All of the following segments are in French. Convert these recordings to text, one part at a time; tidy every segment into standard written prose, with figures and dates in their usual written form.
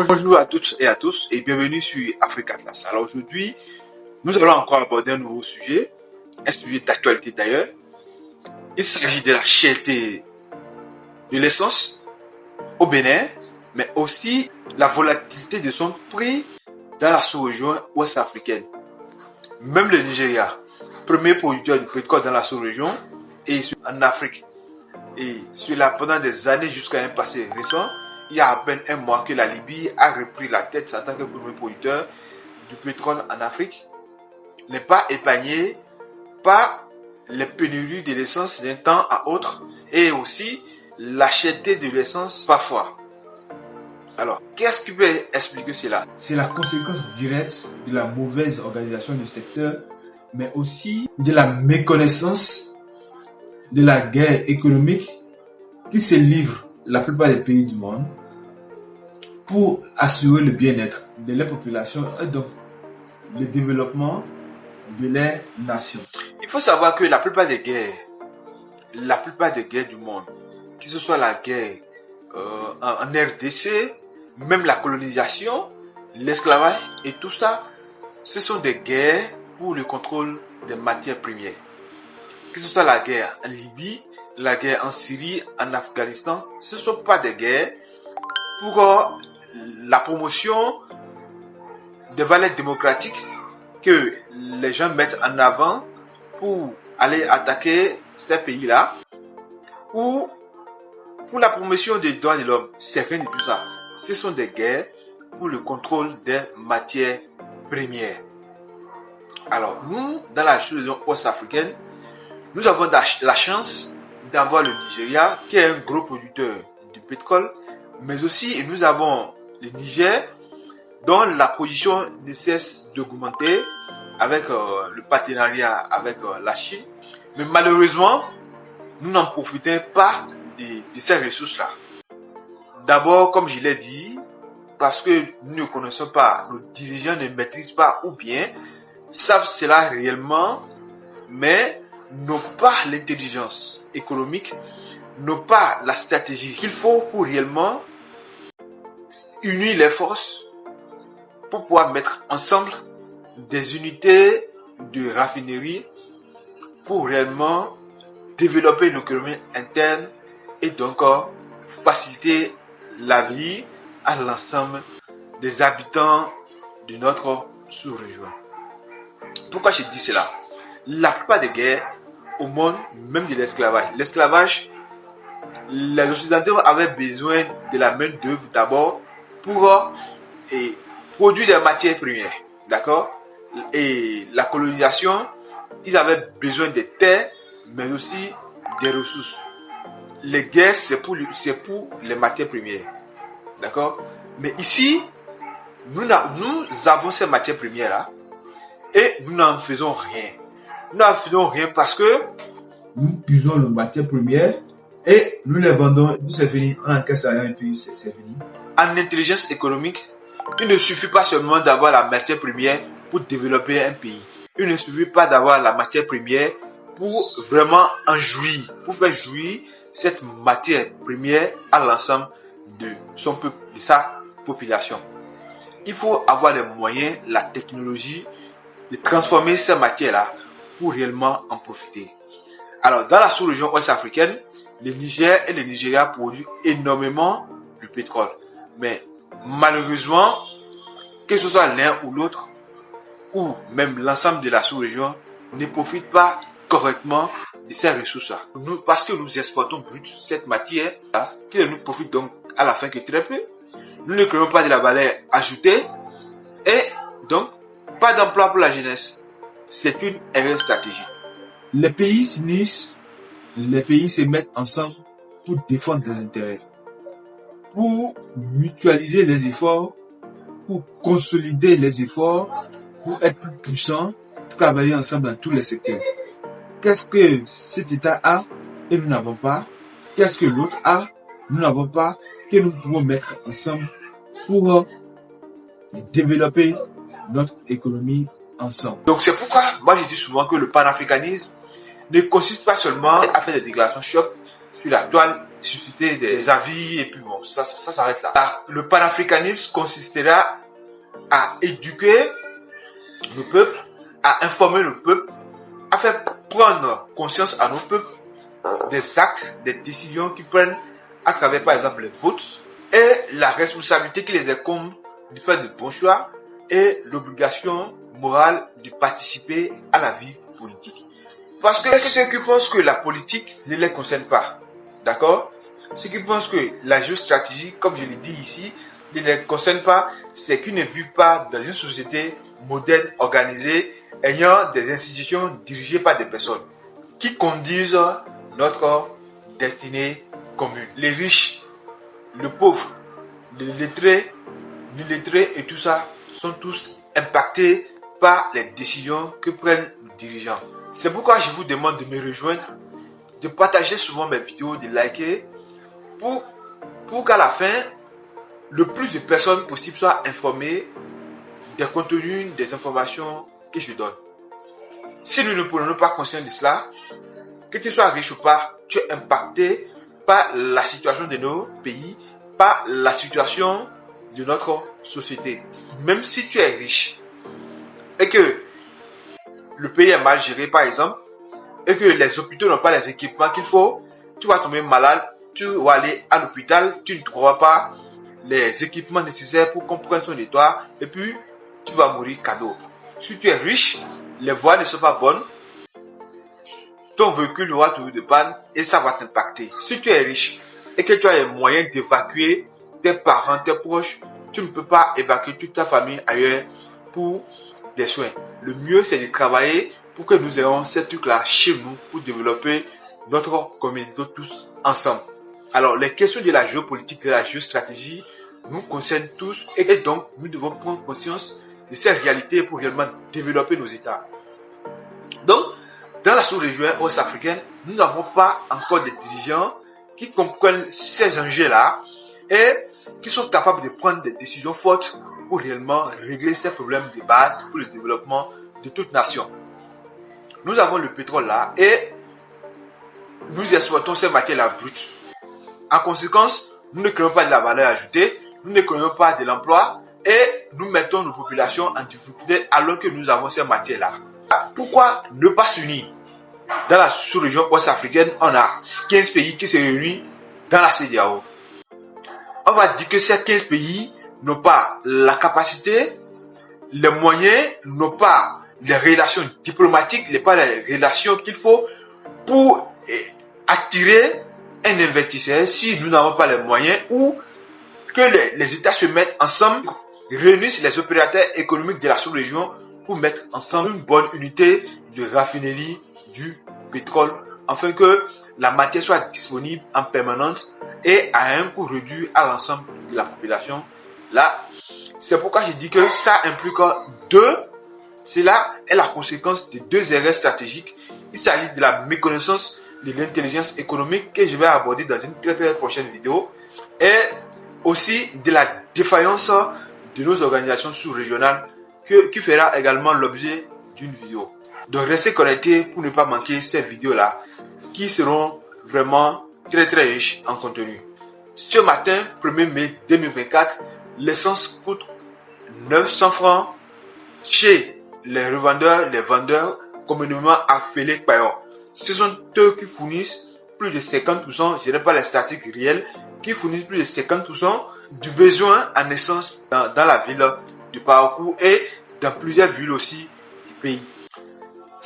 Bonjour à toutes et à tous et bienvenue sur Africa Atlas. Alors aujourd'hui, nous allons encore aborder un nouveau sujet, un sujet d'actualité d'ailleurs. Il s'agit de la cherté de l'essence au Bénin, mais aussi la volatilité de son prix dans la sous-région ouest africaine. Même le Nigeria, premier producteur de pétrole dans la sous-région et en Afrique. Et cela pendant des années jusqu'à un passé récent. Il y a à peine un mois que la Libye a repris la tête en tant que premier producteur du pétrole en Afrique, n'est pas épargné par les pénuries de l'essence d'un temps à autre et aussi la cherté de l'essence parfois. Alors, qu'est-ce qui peut expliquer cela? C'est la conséquence directe de la mauvaise organisation du secteur, mais aussi de la méconnaissance de la guerre économique qui se livre la plupart des pays du monde pour assurer le bien-être de leur population et donc le développement de leur nation. Il faut savoir que la plupart des guerres du monde, que ce soit la guerre en RDC, même la colonisation, l'esclavage et tout ça, ce sont des guerres pour le contrôle des matières premières. Que ce soit la guerre en Libye, la guerre en Syrie, en Afghanistan, ce ne sont pas des guerres pour la promotion des valeurs démocratiques que les gens mettent en avant pour aller attaquer ces pays-là ou pour la promotion des droits de l'homme. C'est rien de tout ça. Ce sont des guerres pour le contrôle des matières premières. Alors nous, dans la sous-région ouest-africaine, nous avons la chance d'avoir le Nigeria qui est un gros producteur de pétrole, mais aussi nous avons le Niger dont la production ne cesse d'augmenter avec le partenariat avec la Chine. Mais malheureusement, nous n'en profitons pas de ces ressources-là. D'abord, comme je l'ai dit, parce que nous ne connaissons pas, nos dirigeants ne maîtrisent pas ou bien savent cela réellement, mais n'ont pas l'intelligence économique, n'ont pas la stratégie qu'il faut pour réellement unir les forces pour pouvoir mettre ensemble des unités de raffinerie pour réellement développer une économie interne et donc faciliter la vie à l'ensemble des habitants de notre sous-région. Pourquoi je dis cela? La plupart des guerres au monde, même de l'esclavage. L'esclavage, les Occidentaux avaient besoin de la main d'œuvre d'abord pour produire des matières premières, d'accord? Et la colonisation, ils avaient besoin des terres, mais aussi des ressources. Les guerres, c'est pour les matières premières, d'accord? Mais ici, nous avons ces matières premières-là et nous n'en faisons rien. Nous n'en faisons rien parce que nous puisons nos matières premières et nous les vendons, c'est fini, on encaisse rien et puis c'est fini. En intelligence économique, il ne suffit pas seulement d'avoir la matière première pour développer un pays. Il ne suffit pas d'avoir la matière première pour vraiment en jouir, pour faire jouir cette matière première à l'ensemble de son peuple, de sa population. Il faut avoir les moyens, la technologie de transformer ces matières-là pour réellement en profiter. Alors, dans la sous-région ouest-africaine, le Niger et le Nigeria produisent énormément de pétrole. Mais malheureusement, que ce soit l'un ou l'autre, ou même l'ensemble de la sous-région, ne profite pas correctement de ces ressources-là. Parce que nous exportons brut cette matière-là, qui ne nous profite donc à la fin que très peu. Nous ne créons pas de la valeur ajoutée et donc pas d'emploi pour la jeunesse. C'est une erreur stratégique. Les pays s'unissent, les pays se mettent ensemble pour défendre leurs intérêts, pour mutualiser les efforts, pour consolider les efforts, pour être plus puissants, pour travailler ensemble dans tous les secteurs. Qu'est-ce que cet État a et nous n'avons pas? Qu'est-ce que l'autre a, nous n'avons pas, que nous pouvons mettre ensemble pour développer notre économie ensemble. Donc c'est pourquoi moi je dis souvent que le panafricanisme ne consiste pas seulement à faire des déclarations choc sur la toile susciter des avis et puis bon, ça s'arrête là. Le panafricanisme consistera à éduquer le peuple, à informer le peuple, à faire prendre conscience à nos peuples des actes, des décisions qu'ils prennent à travers par exemple les votes et la responsabilité qui les incombe de faire de bons choix et l'obligation morale de participer à la vie politique. Parce que ceux qui pensent que la politique ne les concerne pas, d'accord? Ceux qui pensent que la géostratégie, comme je l'ai dit ici, ne les concerne pas, c'est qu'ils ne vivent pas dans une société moderne, organisée, ayant des institutions dirigées par des personnes qui conduisent notre destinée commune. Les riches, le pauvre, les lettrés et tout ça sont tous impactés par les décisions que prennent nos dirigeants. C'est pourquoi je vous demande de me rejoindre, de partager souvent mes vidéos, de liker, pour qu'à la fin, le plus de personnes possible soient informées des contenus, des informations que je donne. Si nous ne prenons pas conscience de cela, que tu sois riche ou pas, tu es impacté par la situation de nos pays, par la situation de notre société. Même si tu es riche et que le pays est mal géré par exemple, et que les hôpitaux n'ont pas les équipements qu'il faut, tu vas tomber malade, tu vas aller à l'hôpital, tu ne trouveras pas les équipements nécessaires pour qu'on prenne soin de toi, et puis tu vas mourir cadeau. Si tu es riche, les voies ne sont pas bonnes, ton véhicule aura toujours de panne et ça va t'impacter. Si tu es riche et que tu as les moyens d'évacuer tes parents, tes proches, tu ne peux pas évacuer toute ta famille ailleurs pour des soins. Le mieux, c'est de travailler pour que nous ayons ces trucs-là chez nous pour développer notre communauté tous ensemble. Alors, les questions de la géopolitique, de la géostratégie nous concernent tous et donc nous devons prendre conscience de ces réalités pour réellement développer nos États. Donc, dans la sous-région ouest-africaine, nous n'avons pas encore des dirigeants qui comprennent ces enjeux-là et qui sont capables de prendre des décisions fortes pour réellement régler ces problèmes de base pour le développement de toute nation. Nous avons le pétrole là et nous exploitons ces matières-là brutes. En conséquence, nous ne créons pas de la valeur ajoutée, nous ne créons pas de l'emploi et nous mettons nos populations en difficulté alors que nous avons ces matières-là. Pourquoi ne pas s'unir? Dans la sous-région ouest-africaine, on a 15 pays qui se réunissent dans la CEDEAO. On va dire que ces 15 pays n'ont pas la capacité, les moyens, n'ont pas les relations diplomatiques, n'ont pas les relations qu'il faut pour attirer un investisseur si nous n'avons pas les moyens ou que les États se mettent ensemble, réunissent les opérateurs économiques de la sous-région pour mettre ensemble une bonne unité de raffinerie du pétrole afin que la matière soit disponible en permanence et à un coût réduit à l'ensemble de la population. Là, c'est pourquoi je dis que ça implique cela est la conséquence de deux erreurs stratégiques. Il s'agit de la méconnaissance de l'intelligence économique que je vais aborder dans une très prochaine vidéo et aussi de la défaillance de nos organisations sous-régionales qui fera également l'objet d'une vidéo. Donc restez connectés pour ne pas manquer ces vidéos-là qui seront vraiment très riches en contenu. Ce matin, 1er mai 2024, l'essence coûte 900 francs chez les revendeurs, les vendeurs communément appelés payeurs. Ce sont eux qui fournissent plus de 50%, je n'ai pas les statistiques réelles, qui fournissent plus de 50% du besoin en essence dans la ville du parcours et dans plusieurs villes aussi du pays.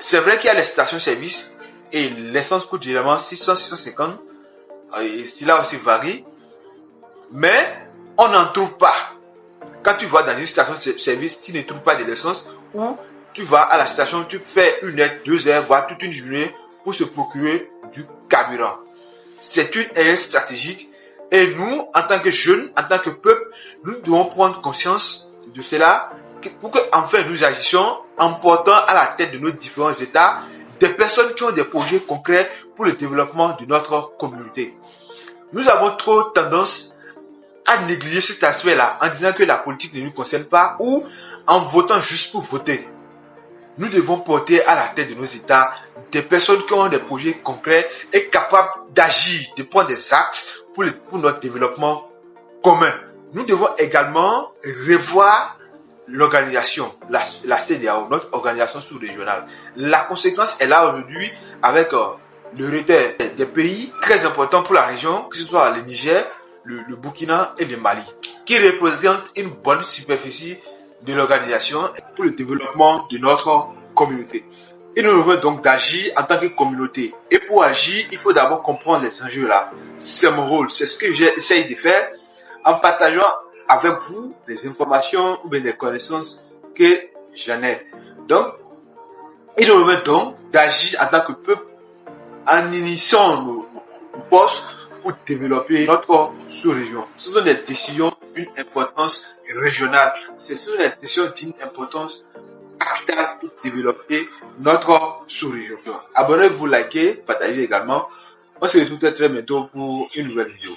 C'est vrai qu'il y a les stations-service et l'essence coûte généralement 600-650 et cela aussi varie, mais on n'en trouve pas. Quand tu vas dans une station-service, tu ne trouves pas de l'essence ou tu vas à la station, tu fais 1 heure, 2 heures, voire toute une journée pour se procurer du carburant. C'est une erreur stratégique et nous, en tant que jeunes, en tant que peuple, nous devons prendre conscience de cela pour que enfin nous agissions en portant à la tête de nos différents États des personnes qui ont des projets concrets pour le développement de notre communauté. Nous avons trop tendance à négliger cet aspect-là en disant que la politique ne nous concerne pas ou en votant juste pour voter. nous devons porter à la tête de nos États des personnes qui ont des projets concrets et capables d'agir, de prendre des actes pour notre développement commun. Nous devons également revoir l'organisation, la CEDEAO, notre organisation sous-régionale. La conséquence est là aujourd'hui avec le retard des pays très importants pour la région, que ce soit le Niger, le Burkina et le Mali, qui représentent une bonne superficie de l'organisation pour le développement de notre communauté. Il nous revient donc d'agir en tant que communauté. Et pour agir, il faut d'abord comprendre les enjeux là. C'est mon rôle, c'est ce que j'essaye de faire en partageant avec vous des informations ou bien des connaissances que j'en ai. Donc, il nous revient donc d'agir en tant que peuple en initiant nos forces pour développer notre sous-région. Ce sont des décisions d'une importance régionale. Ce sont des décisions d'une importance capitale pour développer notre sous-région. Abonnez-vous, likez, partagez également. On se retrouve très bientôt pour une nouvelle vidéo.